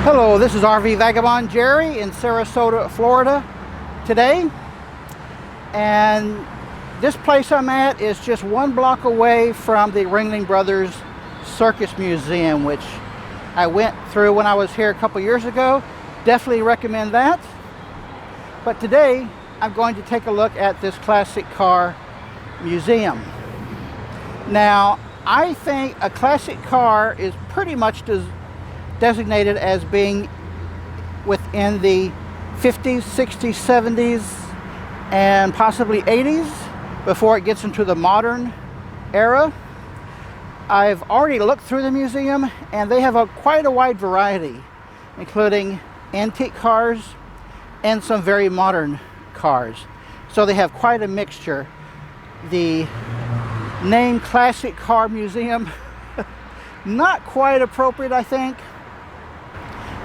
Hello, this is RV Vagabond Jerry in Sarasota, Florida today. And this place I'm at is just 1 block away from the Ringling Brothers Circus Museum, which I went through when I was here a couple years ago. Definitely recommend that. But today I'm going to take a look at this classic car museum. Now, I think a classic car is pretty much designated as being within the 50s, 60s, 70s, and possibly 80s before it gets into the modern era. I've already looked through the museum and they have quite a wide variety, including antique cars and some very modern cars. So they have quite a mixture. The name Classic Car Museum, not quite appropriate, I think.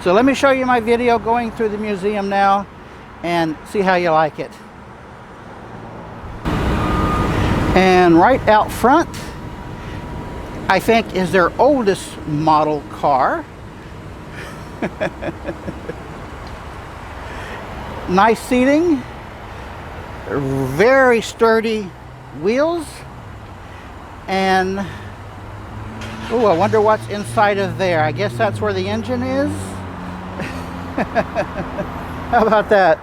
So let me show you my video going through the museum now and see how you like it. And right out front, I think, is their oldest model car. Nice seating, very sturdy wheels, and oh, I wonder what's inside of there. I guess that's where the engine is. How about that?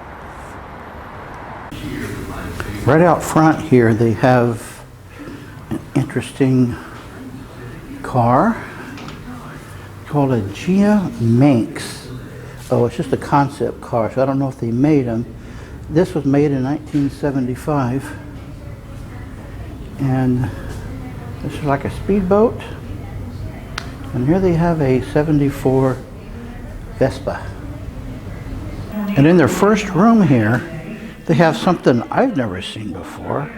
Right out front here they have an interesting car called a Gia Minx. Oh, it's just a concept car, so I don't know if they made them. This was made in 1975, and this is like a speedboat. And here they have a 74 Vespa. And in their first room here, they have something I've never seen before,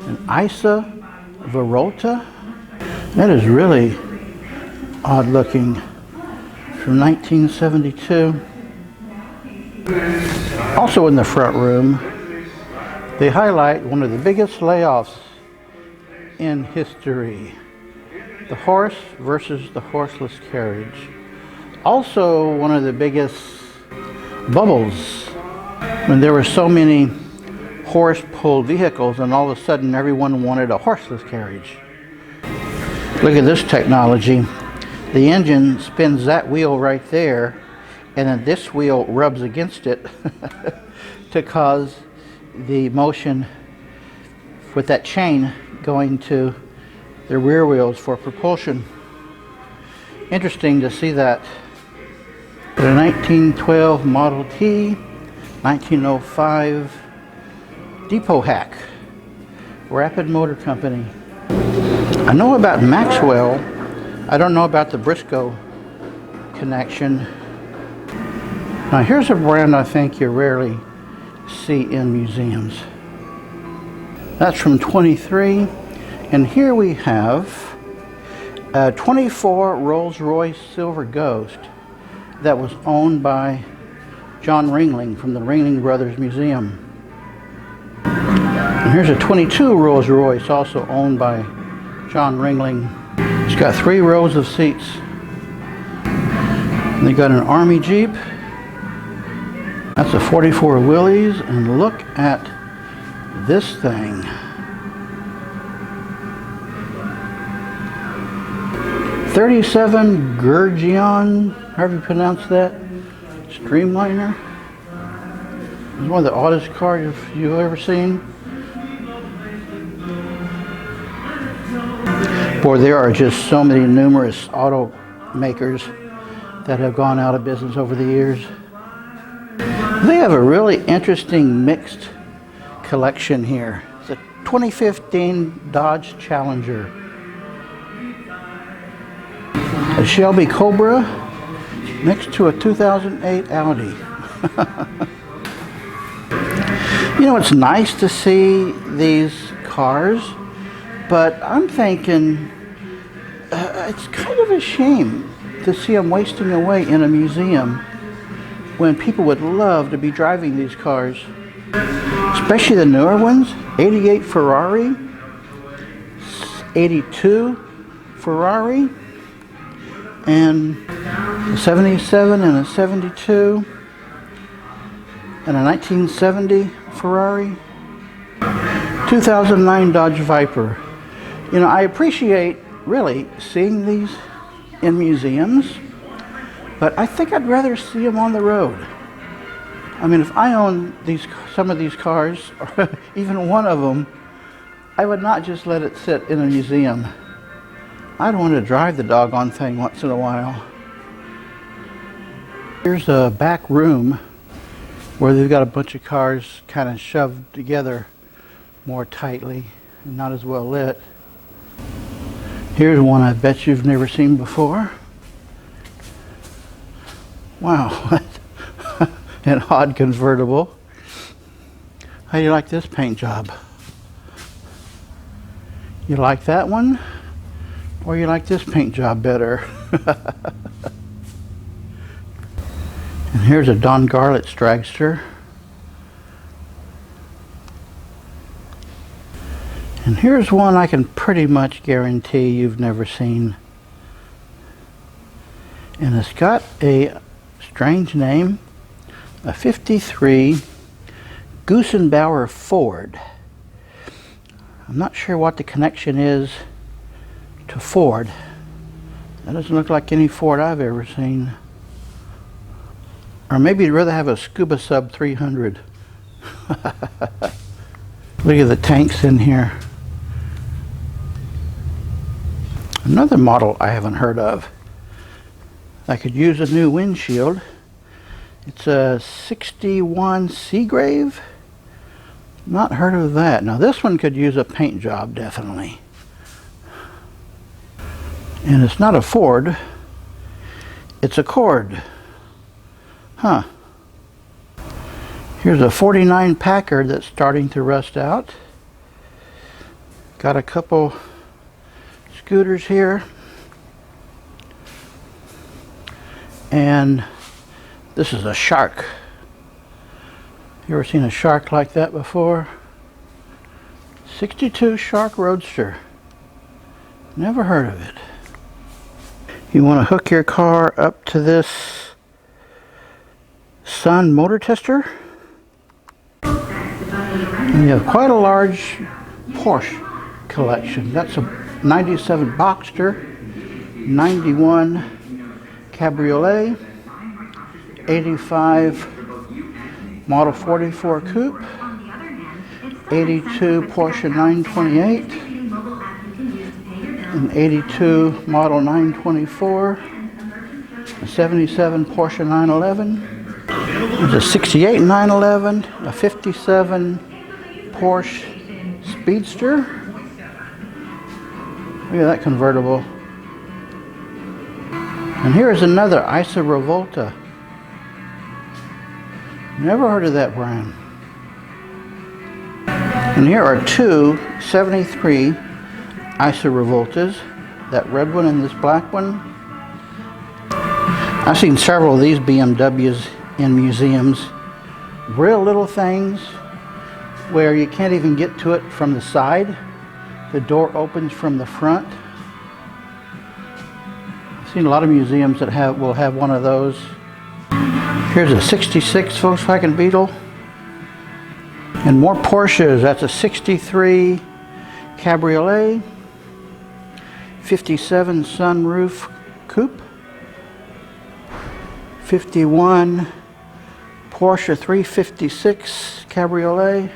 an Isa Verolta. That is really odd looking, from 1972. Also in the front room, they highlight one of the biggest layoffs in history, the horse versus the horseless carriage. Also one of the biggest bubbles when there were so many horse-pulled vehicles and all of a sudden everyone wanted a horseless carriage. Look at this technology. The engine spins that wheel right there, and then this wheel rubs against it to cause the motion with that chain going to the rear wheels for propulsion. Interesting to see that. The 1912 Model T, 1905 Depot Hack, Rapid Motor Company. I know about Maxwell. I don't know about the Briscoe connection. Now here's a brand I think you rarely see in museums. That's from 23. And here we have a 24 Rolls-Royce Silver Ghost that was owned by John Ringling from the Ringling Brothers Museum. And here's a 22 Rolls-Royce, also owned by John Ringling. It's got 3 rows of seats. And they got an Army Jeep. That's a 44 Willys, and look at this thing. '37 Gurgion, however you pronounce that, Streamliner. It's one of the oddest cars you've ever seen. Boy, there are just so many numerous automakers that have gone out of business over the years. They have a really interesting mixed collection here. It's a 2015 Dodge Challenger, a Shelby Cobra next to a 2008 Audi. You know, it's nice to see these cars, but I'm thinking it's kind of a shame to see them wasting away in a museum when people would love to be driving these cars, especially the newer ones. 88 Ferrari, 82 Ferrari, and a 77 and a 72, and a 1970 Ferrari, 2009 Dodge Viper. You know, I appreciate really seeing these in museums, but I think I'd rather see them on the road. I mean, if I owned some of these cars, or even one of them, I would not just let it sit in a museum. I'd want to drive the doggone thing once in a while. Here's a back room where they've got a bunch of cars kind of shoved together more tightly and not as well lit. Here's one I bet you've never seen before. Wow, an odd convertible. How do you like this paint job? You like that one? Or you like this paint job better? And here's a Don Garlett's dragster. And here's one I can pretty much guarantee you've never seen. And it's got a strange name, a 53 Gusenbauer Ford. I'm not sure what the connection is to Ford. That doesn't look like any Ford I've ever seen. Or maybe you'd rather have a Scuba Sub 300. Look at the tanks in here. Another model I haven't heard of. I could use a new windshield. It's a 61 Seagrave. Not heard of that. Now this one could use a paint job, definitely. And it's not a Ford. It's a Cord. Huh. Here's a 49 Packard that's starting to rust out. Got a couple scooters here. And this is a Shark. You ever seen a Shark like that before? 62 Shark Roadster. Never heard of it. You want to hook your car up to this Sun motor tester. And you have quite a large Porsche collection. That's a 97 Boxster, 91 Cabriolet, 85 Model 44 Coupe, 82 Porsche 928, an 82 Model 924, a 77 Porsche 911, there's a 68 911, a 57 Porsche Speedster. Look at that convertible. And here's another Isa Revolta. Never heard of that brand. And here are two 73 Isa Revoltas. That red one and this black one. I've seen several of these BMWs in museums. Real little things where you can't even get to it from the side. The door opens from the front. I've seen a lot of museums that will have one of those. Here's a 66 Volkswagen Beetle. And more Porsches. That's a 63 Cabriolet, 57 Sunroof Coupe, 51 Porsche 356 Cabriolet,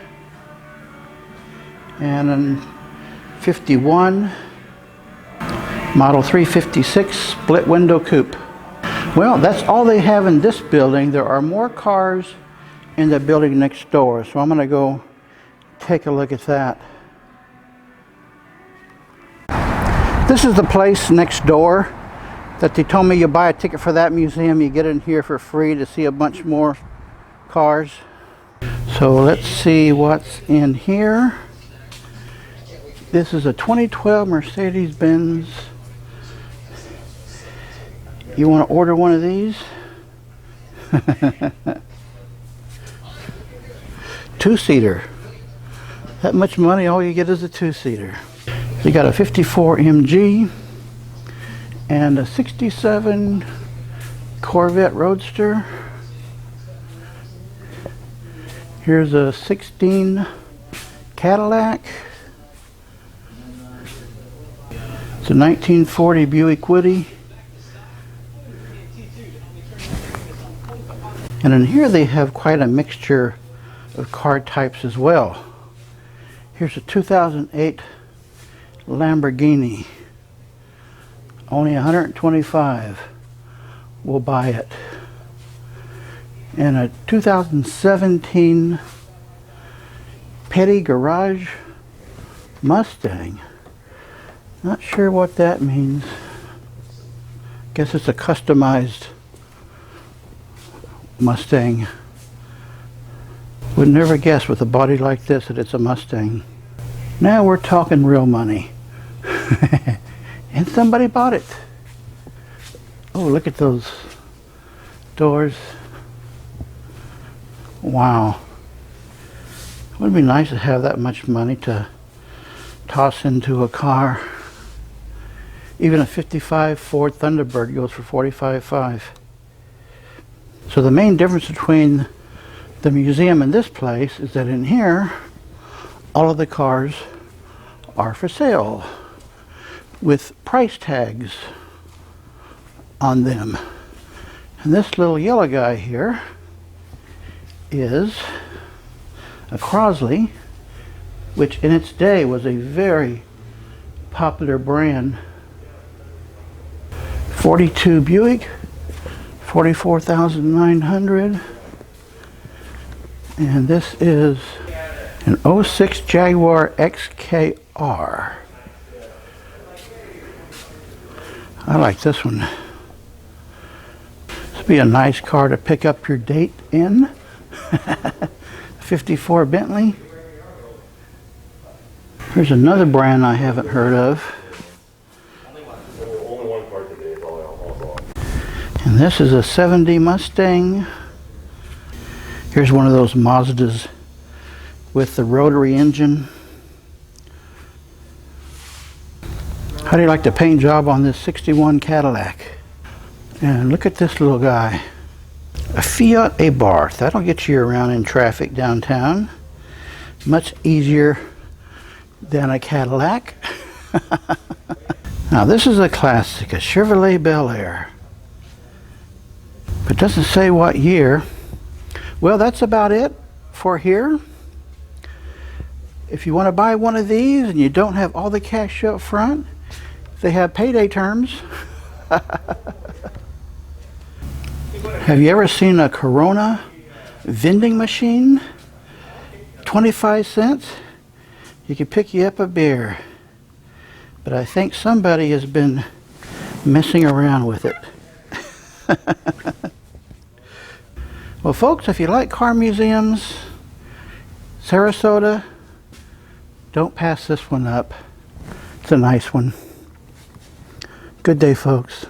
and a 51 Model 356 split window coupe. Well, that's all they have in this building. There are more cars in the building next door, so I'm going to go take a look at that. This is the place next door that they told me you buy a ticket for that museum, you get in here for free to see a bunch more cars. So let's see what's in here. This is a 2012 Mercedes-Benz. You want to order one of these? Two-seater. That much money, all you get is a two-seater. You got a 54 MG and a 67 Corvette Roadster. Here's a 16 Cadillac. It's a 1940 Buick Woody. And in here they have quite a mixture of car types as well. Here's a 2008 Lamborghini. Only 125 will buy it. And a 2017 Petty Garage Mustang. Not sure what that means. Guess it's a customized Mustang. Would never guess with a body like this that it's a Mustang. Now we're talking real money. And somebody bought it. Oh, look at those doors. Wow. It would be nice to have that much money to toss into a car. Even a 55 Ford Thunderbird goes for $45,500. So the main difference between the museum and this place is that in here, all of the cars are for sale with price tags on them. And this little yellow guy here is a Crosley, which in its day was a very popular brand. 42 Buick, 44,900. And this is an 06 Jaguar XKR. I like this one. This would be a nice car to pick up your date in. 54 Bentley. Here's another brand I haven't heard of. And this is a 70 Mustang. Here's one of those Mazdas with the rotary engine. How do you like the paint job on this 61 Cadillac? And look at this little guy. A Fiat Abarth. That'll get you around in traffic downtown. Much easier than a Cadillac. Now this is a classic, a Chevrolet Bel Air. But it doesn't say what year. Well, that's about it for here. If you want to buy one of these and you don't have all the cash up front, they have payday terms. Have you ever seen a Corona vending machine? 25 cents. You can pick you up a beer. But I think somebody has been messing around with it. Well, folks, if you like car museums, Sarasota, don't pass this one up. It's a nice one. Good day, folks.